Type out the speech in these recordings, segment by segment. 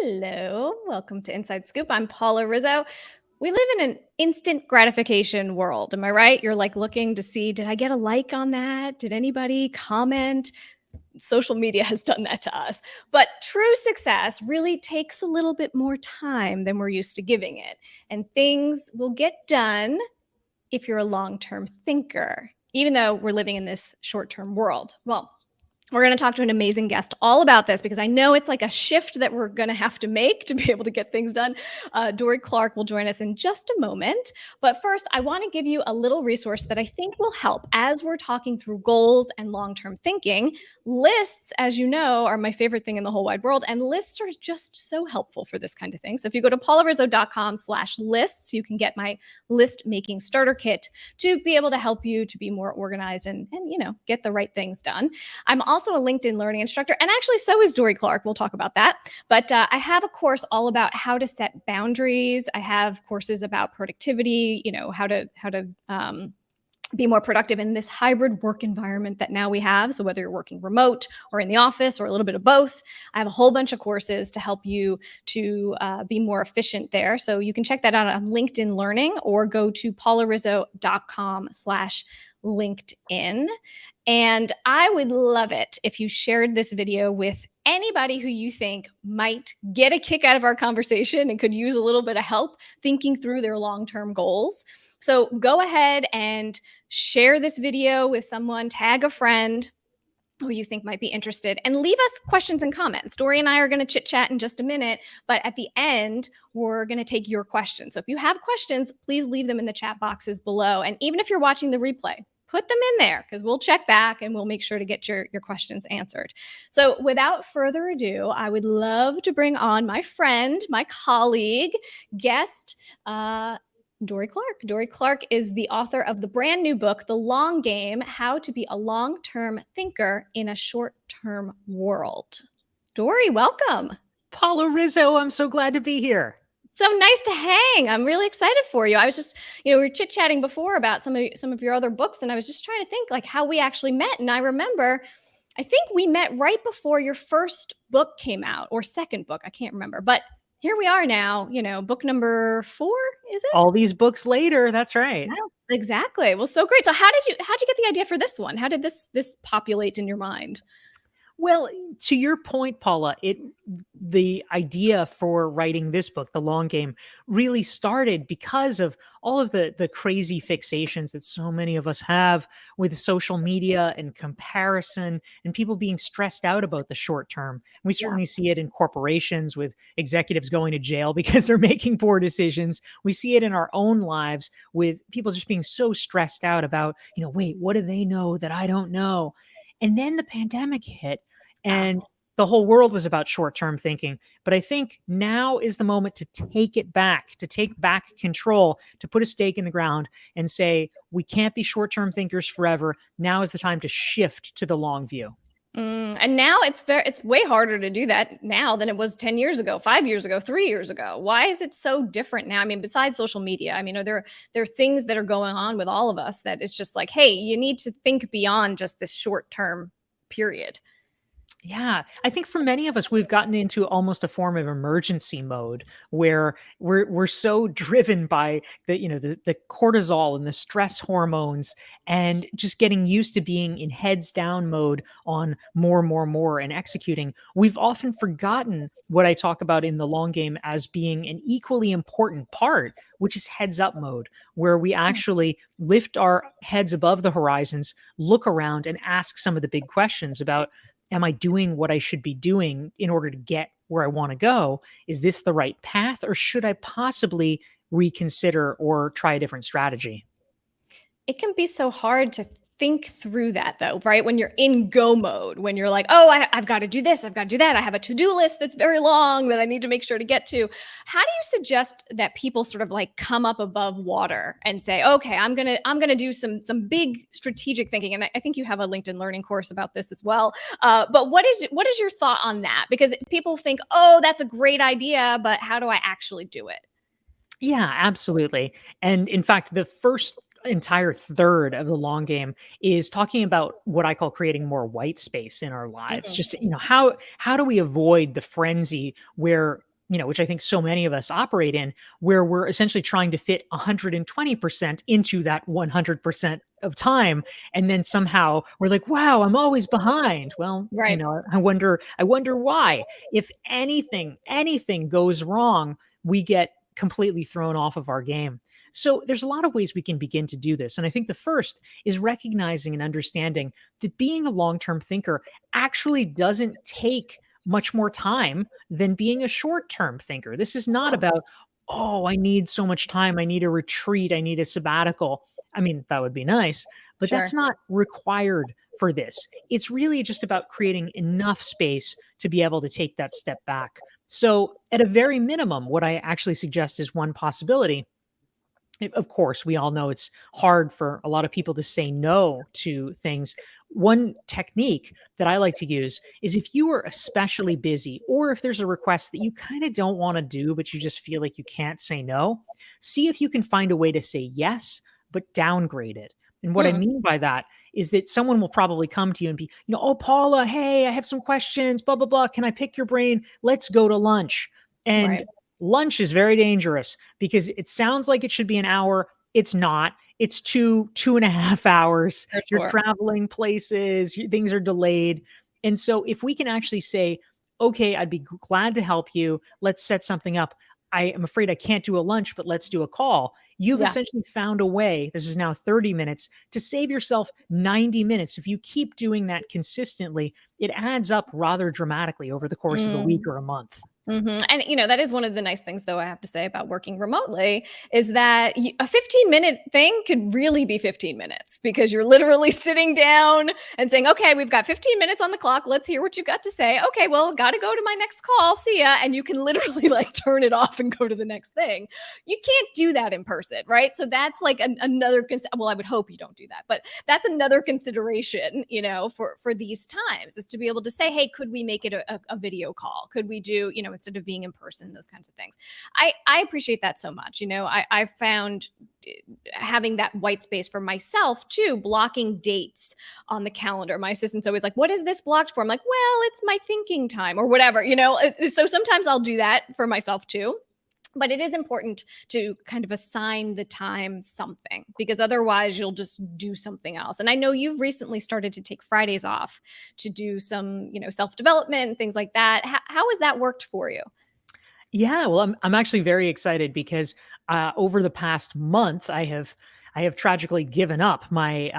Hello, welcome to Inside Scoop. I'm Paula Rizzo. We live in an instant gratification world. Am I right? You're like looking to see, did I get a like on that? Did anybody comment? Social media has done that to us. But true success really takes a little bit more time than we're used to giving it. And things will get done if you're a long-term thinker, even though we're living in this short-term world. Well, we're going to talk to an amazing guest all about this because I know it's like a shift that we're going to have to make to be able to get things done. Dorie Clark will join us in just a moment. But first, I want to give you a little resource that I think will help as we're talking through goals and long-term thinking. Lists, as you know, are my favorite thing in the whole wide world. And lists are just so helpful for this kind of thing. So if you go to paularizzo.com/lists, you can get my list making starter kit to be able to help you to be more organized and get the right things done. I'm also a LinkedIn learning instructor, and actually so is Dorie Clark. We'll talk about that. But I have a course all about how to set boundaries. I have courses about productivity, how to be more productive in this hybrid work environment that now we have. So whether you're working remote or in the office or a little bit of both, I have a whole bunch of courses to help you to be more efficient there. So you can check that out on LinkedIn Learning or go to paularizzo.com/LinkedIn. And I would love it if you shared this video with anybody who you think might get a kick out of our conversation and could use a little bit of help thinking through their long-term goals. So go ahead and share this video with someone, tag a friend who you think might be interested, and leave us questions and comments. Dorie and I are going to chit chat in just a minute, but at the end, we're going to take your questions. So if you have questions, please leave them in the chat boxes below. And even if you're watching the replay, put them in there because we'll check back and we'll make sure to get your questions answered. So without further ado, I would love to bring on my friend, my colleague, guest, Dorie Clark. Dorie Clark is the author of the brand new book, The Long Game: How to Be a Long-Term Thinker in a Short-Term World. Dorie, welcome. Paula Rizzo, I'm so glad to be here. So nice to hang. I'm really excited for you. I was just, we were chit-chatting before about some of your other books, and I was just trying to think like how we actually met. And I remember, I think we met right before your first book came out, or second book. I can't remember, but here we are now, book number 4, is it? All these books later, that's right. Yes, exactly. Well, so great. So how'd you get the idea for this one? How did this populate in your mind? Well, to your point, Paula, the idea for writing this book, The Long Game, really started because of all of the crazy fixations that so many of us have with social media and comparison and people being stressed out about the short term. We certainly see it in corporations with executives going to jail because they're making poor decisions. We see it in our own lives with people just being so stressed out about, wait, what do they know that I don't know? And then the pandemic hit and the whole world was about short-term thinking. But I think now is the moment to take it back, to take back control, to put a stake in the ground and say, we can't be short-term thinkers forever. Now is the time to shift to the long view. And now it's way harder to do that now than it was 10 years ago, 5 years ago, 3 years ago. Why is it so different now? I mean, besides social media, I mean, there are things that are going on with all of us that it's just like, hey, you need to think beyond just this short-term period. Yeah, I think for many of us, we've gotten into almost a form of emergency mode where we're so driven by the cortisol and the stress hormones and just getting used to being in heads down mode on more and executing. We've often forgotten what I talk about in The Long Game as being an equally important part, which is heads up mode, where we actually lift our heads above the horizons, look around and ask some of the big questions about, am I doing what I should be doing in order to get where I want to go? Is this the right path, or should I possibly reconsider or try a different strategy? It can be so hard to think through that though, right? When you're in go mode, when you're like, oh, I've got to do this, I've got to do that. I have a to-do list that's very long that I need to make sure to get to. How do you suggest that people sort of like come up above water and say, okay, I'm gonna do some big strategic thinking? And I think you have a LinkedIn Learning course about this as well. But what is your thought on that? Because people think, oh, that's a great idea, but how do I actually do it? Yeah, absolutely. And in fact, the first entire third of The Long Game is talking about what I call creating more white space in our lives. Just, how do we avoid the frenzy where which I think so many of us operate in, where we're essentially trying to fit 120% into that 100% of time. And then somehow we're like, wow, I'm always behind. Well, Right. I wonder why. If anything goes wrong, we get completely thrown off of our game. So there's a lot of ways we can begin to do this. And I think the first is recognizing and understanding that being a long-term thinker actually doesn't take much more time than being a short-term thinker. This is not Oh, about, oh, I need so much time. I need a retreat. I need a sabbatical. I mean, that would be nice, but that's sure. not required for this. It's really just about creating enough space to be able to take that step back. So, at a very minimum, what I actually suggest is one possibility. Of course, we all know it's hard for a lot of people to say no to things. One technique that I like to use is if you are especially busy, or if there's a request that you kind of don't want to do, but you just feel like you can't say no, see if you can find a way to say yes, but downgrade it. And what I Hmm. mean by that is that someone will probably come to you and be, oh, Paula, hey, I have some questions, blah, blah, blah. Can I pick your brain? Let's go to lunch. And Right. lunch is very dangerous because it sounds like it should be an hour. It's not. It's 2.5 hours. For You're sure. traveling places, things are delayed. And so if we can actually say, okay, I'd be glad to help you. Let's set something up. I am afraid I can't do a lunch, but let's do a call. You've Yeah. essentially found a way, this is now 30 minutes, to save yourself 90 minutes. If you keep doing that consistently, it adds up rather dramatically over the course of a week Mm. or a month. And that is one of the nice things, though, I have to say about working remotely is that a 15-minute thing could really be 15 minutes because you're literally sitting down and saying, okay, we've got 15 minutes on the clock. Let's hear what you got to say. Okay, well, got to go to my next call. See ya. And you can literally like turn it off and go to the next thing. You can't do that in person, right? So that's like another, well, I would hope you don't do that, but that's another consideration, for these times is to be able to say, hey, could we make it a video call? Could we do, instead of being in person, those kinds of things. I appreciate that so much. I found having that white space for myself too, blocking dates on the calendar. My assistant's always like, what is this blocked for? I'm like, well, it's my thinking time or whatever. So sometimes I'll do that for myself too. But it is important to kind of assign the time something because otherwise you'll just do something else. And I know you've recently started to take Fridays off to do some, self-development and things like that. How has that worked for you? Yeah, well, I'm actually very excited because over the past month, I have tragically given up my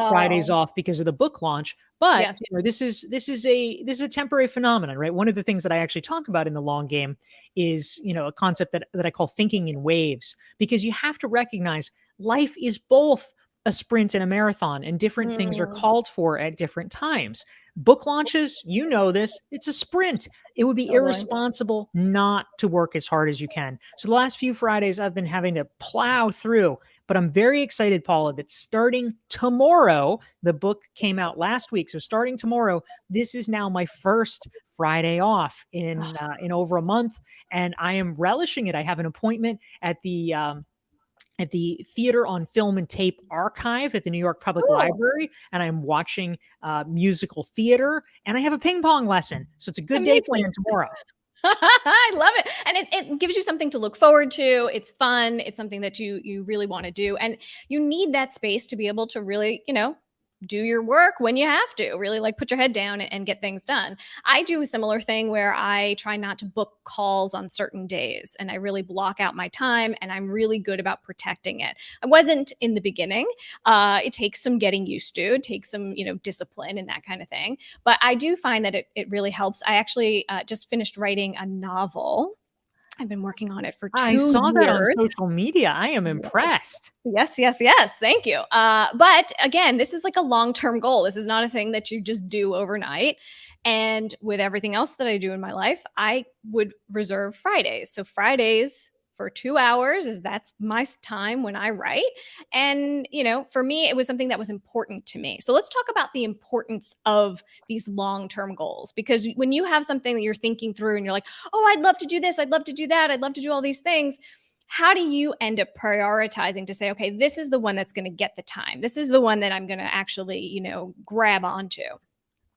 Fridays Oh, off because of the book launch. But yes. this is a temporary phenomenon, right? One of the things that I actually talk about in the long game is a concept that I call thinking in waves, because you have to recognize life is both a sprint and a marathon, and different things are Mm, called for at different times. Book launches, this, it's a sprint. It would be totally. irresponsible not to work as hard as you can. So the last few Fridays, I've been having to plow through, but I'm very excited, Paula, that starting tomorrow, the book came out last week. So starting tomorrow, this is now my first Friday off in over a month, and I am relishing it. I have an appointment at the Theater on Film and Tape Archive at the New York Public Cool. Library, and I'm watching musical theater, and I have a ping pong lesson. So it's a good day Amazing. planned tomorrow. I love it. And it gives you something to look forward to. It's fun. It's something that you really want to do. And you need that space to be able to really, do your work when you have to, really like put your head down and get things done. I do a similar thing where I try not to book calls on certain days and I really block out my time and I'm really good about protecting it. I wasn't in the beginning. It takes some getting used to, it takes some, discipline and that kind of thing. But I do find that it really helps. I actually just finished writing a novel. I've been working on it for I 2 saw that on years. social media. I am impressed. Yes, yes, yes. Thank you. But again, this is like a long-term goal. This is not a thing that you just do overnight. And with everything else that I do in my life, I would reserve Fridays. So Fridays for 2 hours is that's my time when I write. And for me, it was something that was important to me. So let's talk about the importance of these long-term goals. Because when you have something that you're thinking through and you're like, oh, I'd love to do this, I'd love to do that, I'd love to do all these things, how do you end up prioritizing to say, okay, this is the one that's going to get the time? This is the one that I'm going to actually, grab onto?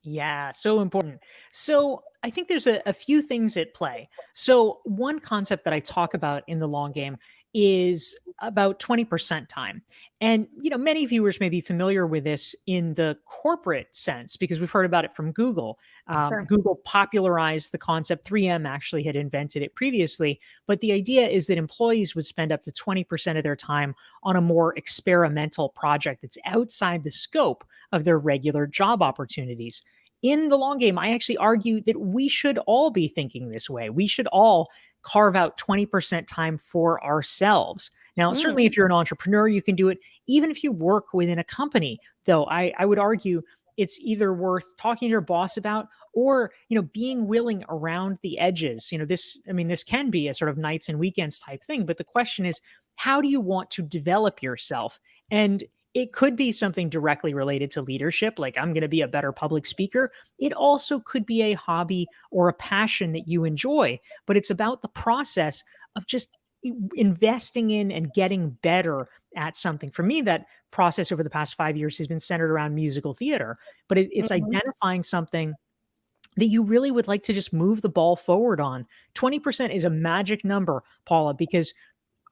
Yeah, so important. So I think there's a few things at play. So one concept that I talk about in the long game is about 20% time. And many viewers may be familiar with this in the corporate sense because we've heard about it from Google. Sure. Google popularized the concept. 3M actually had invented it previously, but the idea is that employees would spend up to 20% of their time on a more experimental project that's outside the scope of their regular job opportunities. In the long game, I actually argue that we should all be thinking this way. We should all carve out 20% time for ourselves. Now, certainly Mm. if you're an entrepreneur, you can do it. Even if you work within a company, though, I would argue it's either worth talking to your boss about or being willing around the edges. This can be a sort of nights and weekends type thing, but the question is, how do you want to develop yourself? And it could be something directly related to leadership, like I'm going to be a better public speaker. It also could be a hobby or a passion that you enjoy, but it's about the process of just investing in and getting better at something. For me, that process over the past 5 years has been centered around musical theater, but it's Mhm. identifying something that you really would like to just move the ball forward on. 20% is a magic number, Paula, because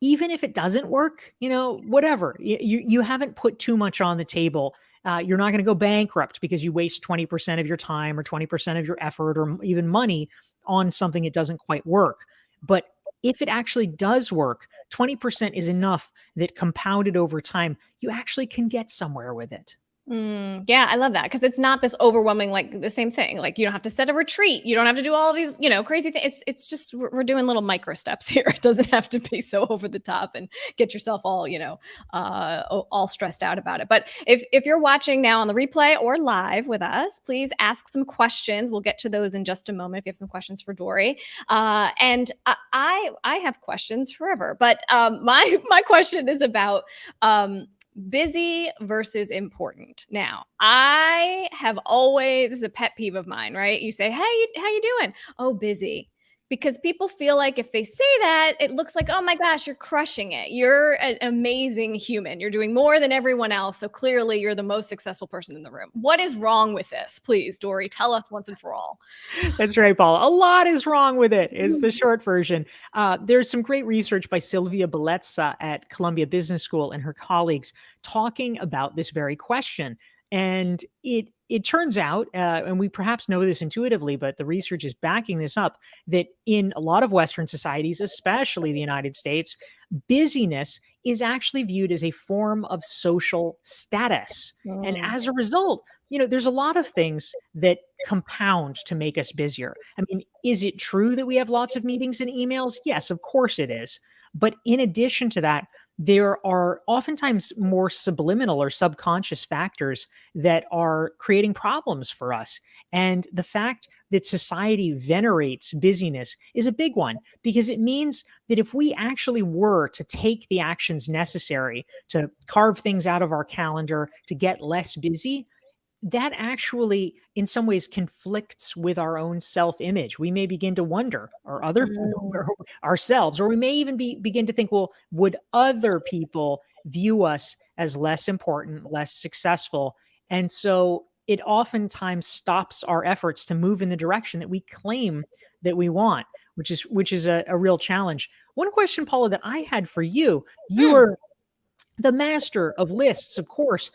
even if it doesn't work, whatever, you haven't put too much on the table. You're not going to go bankrupt because you waste 20% of your time or 20% of your effort or even money on something that doesn't quite work. But if it actually does work, 20% is enough that compounded over time, you actually can get somewhere with it. Yeah, I love that because it's not this overwhelming, like the same thing. Like you don't have to set a retreat. You don't have to do all of these, crazy things. It's just we're doing little micro steps here. It doesn't have to be so over the top and get yourself all, all stressed out about it. But if you're watching now on the replay or live with us, please ask some questions. We'll get to those in just a moment. If you have some questions for Dorie, and I have questions forever. But my question is about busy versus important. Now, I have always, this is a pet peeve of mine, right? You say, "Hey, how you doing?" "Oh, busy." Because people feel like if they say that, it looks like, "Oh my gosh, you're crushing it. You're an amazing human. You're doing more than everyone else. So clearly you're the most successful person in the room." What is wrong with this? Please, Dorie, tell us once and for all. That's right, Paul. A lot is wrong with it, is the short version. There's some great research by Sylvia Bellezza at Columbia Business School and her colleagues talking about this very question. And it turns out, and we perhaps know this intuitively, but the research is backing this up, that in a lot of Western societies, especially the United States, busyness is actually viewed as a form of social status. And Mm, as a result, there's a lot of things that compound to make us busier. I mean, is it true that we have lots of meetings and emails? Yes, of course it is. But in addition to that, there are oftentimes more subliminal or subconscious factors that are creating problems for us. And the fact that society venerates busyness is a big one because it means that if we actually were to take the actions necessary to carve things out of our calendar to get less busy, that actually in some ways conflicts with our own self-image. We may begin to wonder, or other mm, ourselves, or we may even begin to think, well, would other people view us as less important, less successful? And so it oftentimes stops our efforts to move in the direction that we claim that we want, which is a real challenge. One question, Paula, that I had for you, you mm, are the master of lists, of course.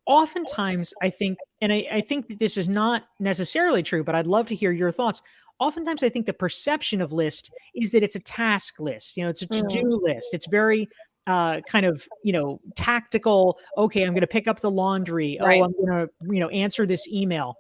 Oftentimes, I think, and I think that this is not necessarily true, but I'd love to hear your thoughts. Oftentimes, I think the perception of list is that it's a task list. It's a to-do mm. list. It's very kind of tactical. Okay, I'm going to pick up the laundry. Oh, Right. I'm going to answer this email.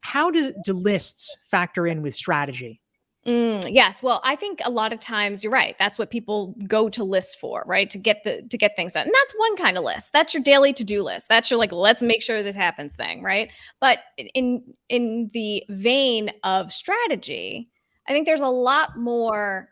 How do lists factor in with strategy? Yes. Well, I think a lot of times you're right. That's what people go to lists for, right? To get things done. And that's one kind of list. That's your daily to-do list. That's your like, let's make sure this happens thing, right? But in the vein of strategy, I think there's a lot more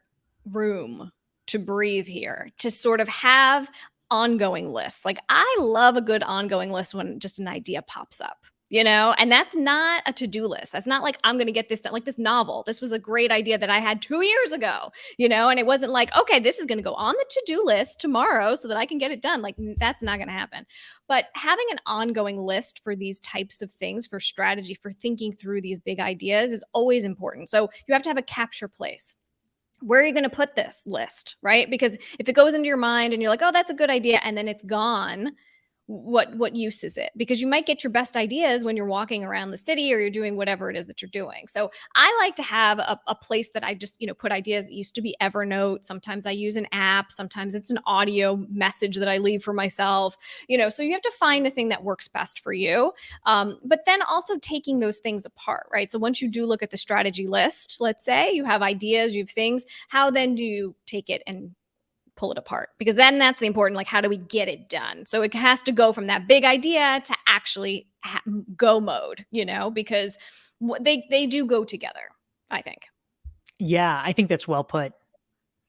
room to breathe here, to sort of have ongoing lists. Like I love a good ongoing list when just an idea pops up. And that's not a to-do list. That's not like, I'm going to get this done. Like this novel, this was a great idea that I had 2 years ago, and it wasn't like, okay, this is going to go on the to-do list tomorrow so that I can get it done. Like that's not going to happen. But having an ongoing list for these types of things, for strategy, for thinking through these big ideas is always important. So you have to have a capture place. Where are you going to put this list, right? Because if it goes into your mind and you're like, oh, that's a good idea, and then it's gone, what use is it? Because you might get your best ideas when you're walking around the city or you're doing whatever it is that you're doing. So I like to have a place that I just put ideas. It used to be Evernote. Sometimes I use an app. Sometimes it's an audio message that I leave for myself. So you have to find the thing that works best for you. But then also taking those things apart, right? So once you do look at the strategy list, let's say you have ideas, you have things, how then do you take it and pull it apart? Because then that's the important, like, how do we get it done? So it has to go from that big idea to actually go mode, because they do go together, I think. Yeah, I think that's well put.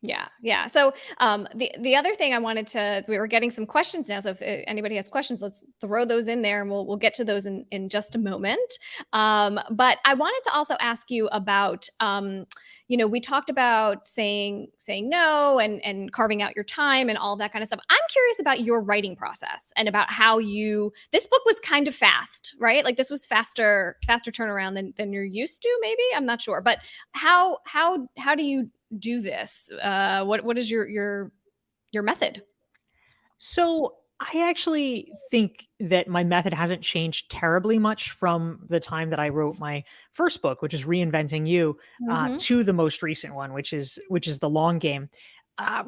Yeah. So the other thing I wanted to, we were getting some questions now. So if anybody has questions, let's throw those in there, and we'll get to those in just a moment. But I wanted to also ask you about, we talked about saying no and carving out your time and all that kind of stuff. I'm curious about your writing process and about how this book was kind of fast, right? Like this was faster turnaround than you're used to, maybe. I'm not sure, but how do you do this? What is your method? So I actually think that my method hasn't changed terribly much from the time that I wrote my first book, which is Reinventing You, Mm-hmm. to the most recent one, which is The Long Game.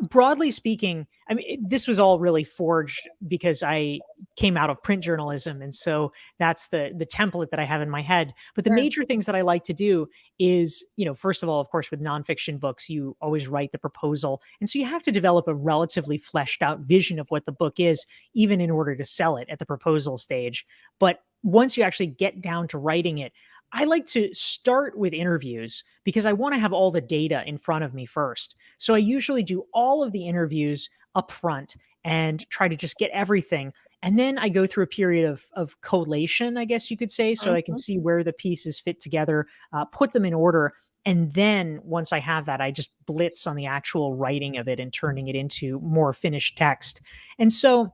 Broadly speaking, I mean, this was all really forged because I came out of print journalism, and so that's the template that I have in my head. But the Sure. major things that I like to do is, first of all, of course, with nonfiction books, you always write the proposal, and so you have to develop a relatively fleshed out vision of what the book is, even in order to sell it at the proposal stage. But once you actually get down to writing it, I like to start with interviews because I want to have all the data in front of me first. So I usually do all of the interviews up front and try to just get everything. And then I go through a period of collation, I guess you could say, so I can Mm-hmm. see where the pieces fit together, put them in order. And then once I have that, I just blitz on the actual writing of it and turning it into more finished text. And so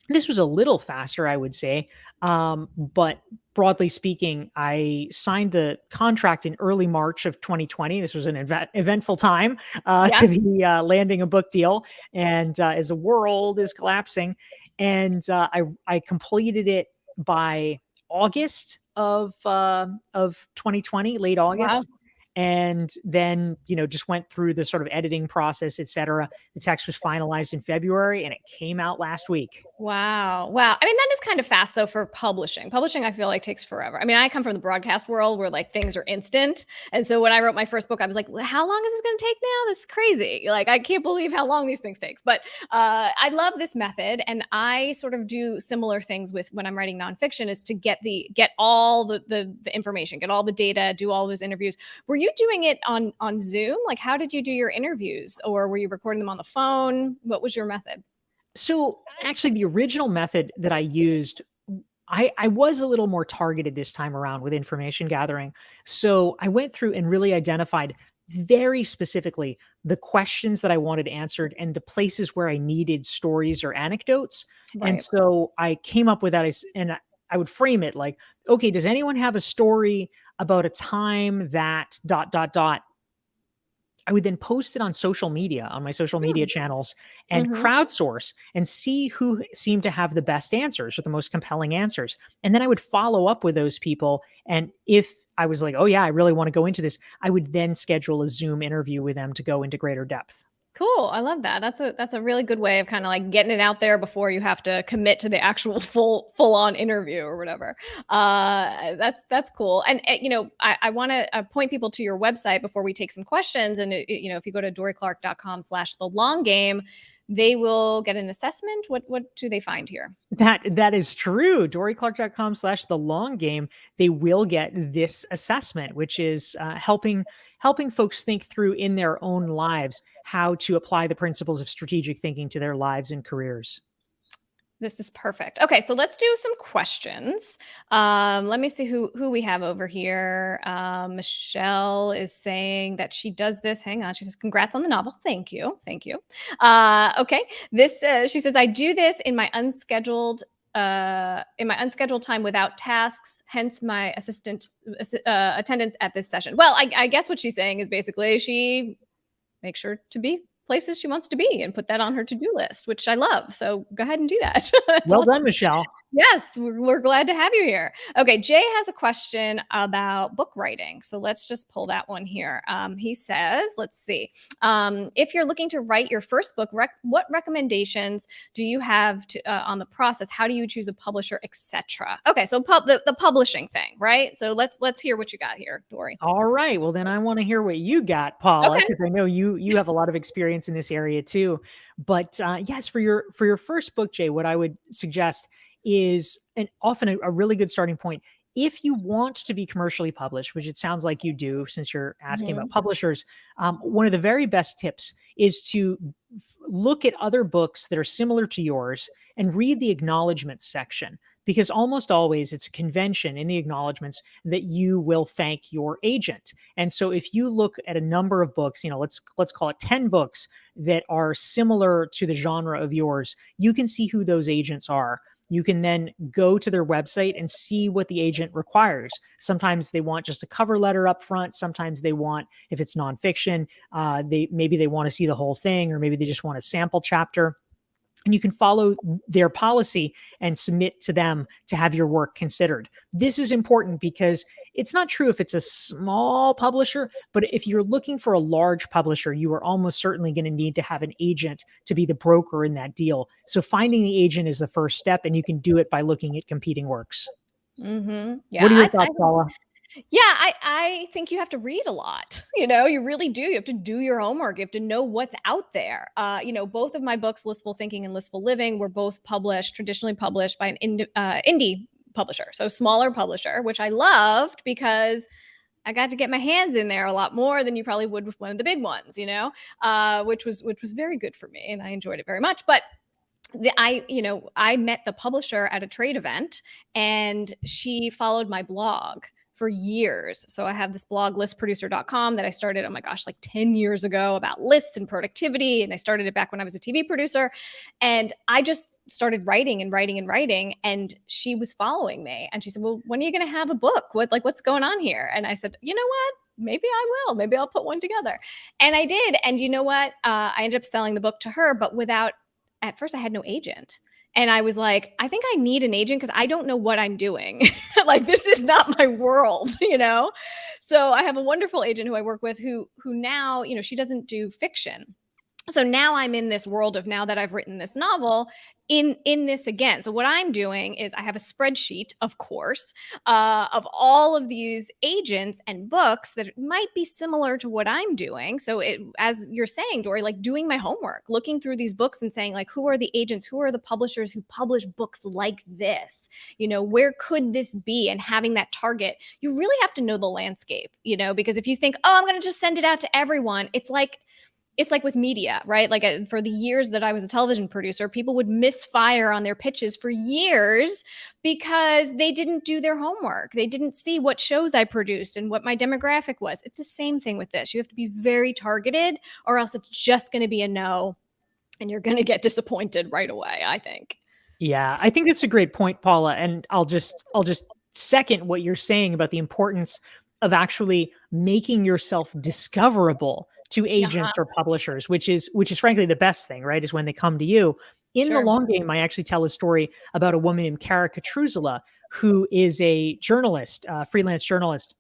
this was a little faster, I would say. But broadly speaking, I signed the contract in early March of 2020. This was an eventful time Yeah. to be landing a book deal, and as the world is collapsing, and I completed it by August of 2020, late Wow. August. And then, just went through the sort of editing process, etc. The text was finalized in February and it came out last week. Wow. Wow. I mean, that is kind of fast though for publishing. Publishing, I feel like takes forever. I mean, I come from the broadcast world where like things are instant. And so when I wrote my first book, I was like, well, how long is this going to take now? This is crazy. Like, I can't believe how long these things takes. But I love this method. And I sort of do similar things with when I'm writing nonfiction, is to get all the information, get all the data, do all those interviews. Were you doing it on Zoom? Like, how did you do your interviews? Or were you recording them on the phone? What was your method? So actually, the original method that I used, I was a little more targeted this time around with information gathering. So I went through and really identified very specifically the questions that I wanted answered and the places where I needed stories or anecdotes. And Right. so I came up with that, and I would frame it like, okay, does anyone have a story about a time that dot dot dot? I would then post it on social media, on my social media channels, and Mm-hmm. crowdsource and see who seemed to have the best answers or the most compelling answers. And then I would follow up with those people. And if I was like, oh, yeah, I really want to go into this, I would then schedule a Zoom interview with them to go into greater depth. Cool. I love that. That's a really good way of kind of like getting it out there before you have to commit to the actual full on interview or whatever. That's cool. And I want to point people to your website before we take some questions. And if you go to dorieclark.com/the long game, they will get an assessment. What do they find here? That is true. DorieClark.com/the long game. They will get this assessment, which is helping folks think through in their own lives how to apply the principles of strategic thinking to their lives and careers. This is perfect. Okay, so let's do some questions. Let me see who we have over here. Michelle is saying that she does this. Hang on, she says, "Congrats on the novel." Thank you, thank you. Okay, this she says, "I do this in my unscheduled time without tasks. Hence my attendance at this session." Well, I guess what she's saying is basically she makes sure to be places she wants to be and put that on her to-do list, which I love. So go ahead and do that. That's Well done, awesome. Michelle. Yes, we're glad to have you here. Okay, Jay has a question about book writing. So let's just pull that one here. He says, let's see. If you're looking to write your first book, what recommendations do you have on the process? How do you choose a publisher, etc.? Okay, so the publishing thing, right? So let's hear what you got here, Dorie. All right. Well, then I want to hear what you got, Paula, Okay. because I know you have a lot of experience in this area too. But yes, for your first book, Jay, what I would suggest is often a really good starting point. If you want to be commercially published, which it sounds like you do, since you're asking about Mhm. publishers, one of the very best tips is to look at other books that are similar to yours and read the acknowledgments section, because almost always it's a convention in the acknowledgments that you will thank your agent. And so if you look at a number of books, let's call it 10 books that are similar to the genre of yours, you can see who those agents are. You can then go to their website and see what the agent requires. Sometimes they want just a cover letter up front. Sometimes they want, if it's nonfiction, they want to see the whole thing, or maybe they just want a sample chapter. And you can follow their policy and submit to them to have your work considered. This is important because it's not true if it's a small publisher, but if you're looking for a large publisher, you are almost certainly going to need to have an agent to be the broker in that deal. So finding the agent is the first step, and you can do it by looking at competing works. Yeah, What are your thoughts, Paula? yeah, I think you have to read a lot. You really do. You have to do your homework. You have to know what's out there. Both of my books, Listful Thinking and Listful Living, were both traditionally published by an indie publisher, so smaller publisher, which I loved because I got to get my hands in there a lot more than you probably would with one of the big ones. Which was very good for me, and I enjoyed it very much. But I met the publisher at a trade event, and she followed my blog for years. So I have this blog, listproducer.com, that I started, oh my gosh, like 10 years ago, about lists and productivity. And I started it back when I was a TV producer. And I just started writing and writing and writing. And she was following me. And she said, "Well, when are you going to have a book? What's going on here?" And I said, "You know what? Maybe I will. Maybe I'll put one together." And I did. And you know what? I ended up selling the book to her, but at first I had no agent. And I was like, I think I need an agent because I don't know what I'm doing. Like, this is not my world, So I have a wonderful agent who I work with who now, she doesn't do fiction. So now I'm in this world of, now that I've written this novel, in this again. So what I'm doing is I have a spreadsheet, of course, of all of these agents and books that might be similar to what I'm doing. So as you're saying, Dorie, like doing my homework, looking through these books and saying, like, who are the agents? Who are the publishers who publish books like this? Where could this be? And having that target, you really have to know the landscape, because if you think, oh, I'm going to just send it out to everyone, it's like with media, right? Like, for the years that I was a television producer, people would misfire on their pitches for years because they didn't do their homework. They didn't see what shows I produced and what my demographic was. It's the same thing with this. You have to be very targeted, or else it's just going to be a no, and you're going to get disappointed right away, I think. Yeah, I think that's a great point, Paula. And I'll just second what you're saying about the importance of actually making yourself discoverable to Yeah, agents or publishers, which is frankly the best thing, right? Is when they come to you. In the sure. long game, I actually tell a story about a woman named Kara Katruzela, who is a journalist, freelance journalist,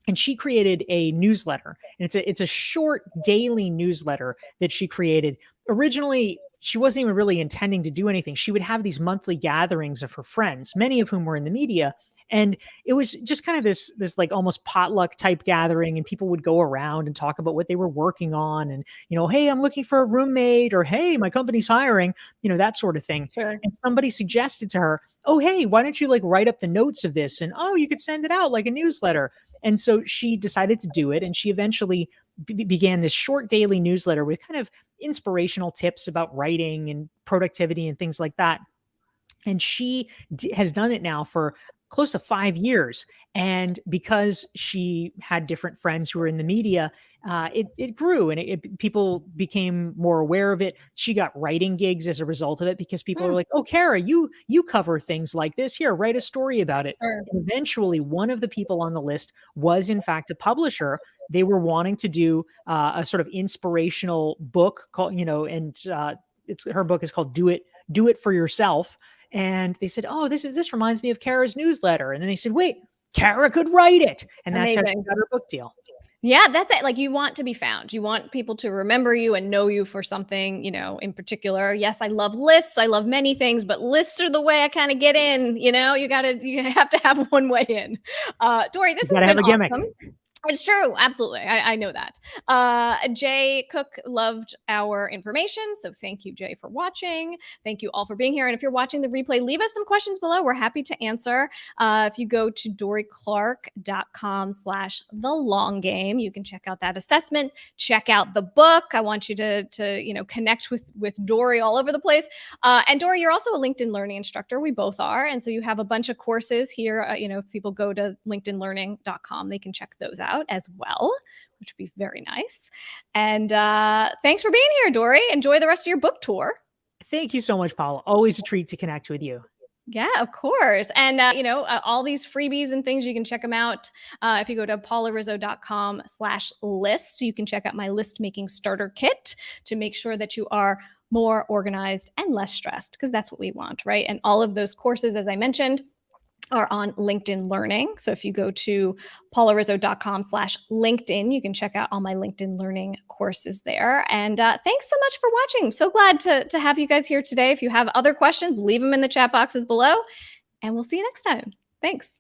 and she created a newsletter, and it's a short daily newsletter that she created. Originally, she wasn't even really intending to do anything. She would have these monthly gatherings of her friends, many of whom were in the media, and it was just kind of this like almost potluck type gathering, and people would go around and talk about what they were working on, and hey, I'm looking for a roommate, or hey, my company's hiring, that sort of thing. Sure. And somebody suggested to her, oh, hey, why don't you like write up the notes of this, and oh, you could send it out like a newsletter. And so she decided to do it, and she eventually began this short daily newsletter with kind of inspirational tips about writing and productivity and things like that. And she has done it now for close to 5 years. And because she had different friends who were in the media, it grew, and people became more aware of it. She got writing gigs as a result of it, because people are Hmm, like, "Oh, Kara, you cover things like this. Here, write a story about it." sure. And eventually, one of the people on the list was, in fact, a publisher. They were wanting to do a sort of inspirational book called, and it's her book is called Do It for Yourself. And they said, "Oh, this reminds me of Kara's newsletter." And then they said, "Wait, Kara could write it." And that's how she Amazing. got her book deal. Yeah, that's it. Like, you want to be found. You want people to remember you and know you for something, in particular. Yes, I love lists. I love many things, but lists are the way I kind of get in. You have to have one way in. Dorie, You this got has to have been a gimmick. awesome. It's true. Absolutely. I know that. Jay Cook loved our information. So thank you, Jay, for watching. Thank you all for being here. And if you're watching the replay, leave us some questions below. We're happy to answer. If you go to dorieclark.com/the long game, you can check out that assessment, check out the book. I want you to connect with Dorie all over the place. And Dorie, you're also a LinkedIn Learning instructor. We both are. And so you have a bunch of courses here. If people go to linkedinlearning.com, they can check those out as well, which would be very nice. And thanks for being here, Dorie. Enjoy the rest of your book tour. Thank you so much, Paula. Always a treat to connect with you. Yeah, of course. And, all these freebies and things, you can check them out. If you go to paularizzo.com/list, you can check out my list making starter kit to make sure that you are more organized and less stressed, because that's what we want, right? And all of those courses, as I mentioned, are on LinkedIn Learning. So if you go to paularizzo.com/LinkedIn, you can check out all my LinkedIn Learning courses there. And thanks so much for watching. I'm so glad to have you guys here today. If you have other questions, leave them in the chat boxes below, and we'll see you next time. Thanks.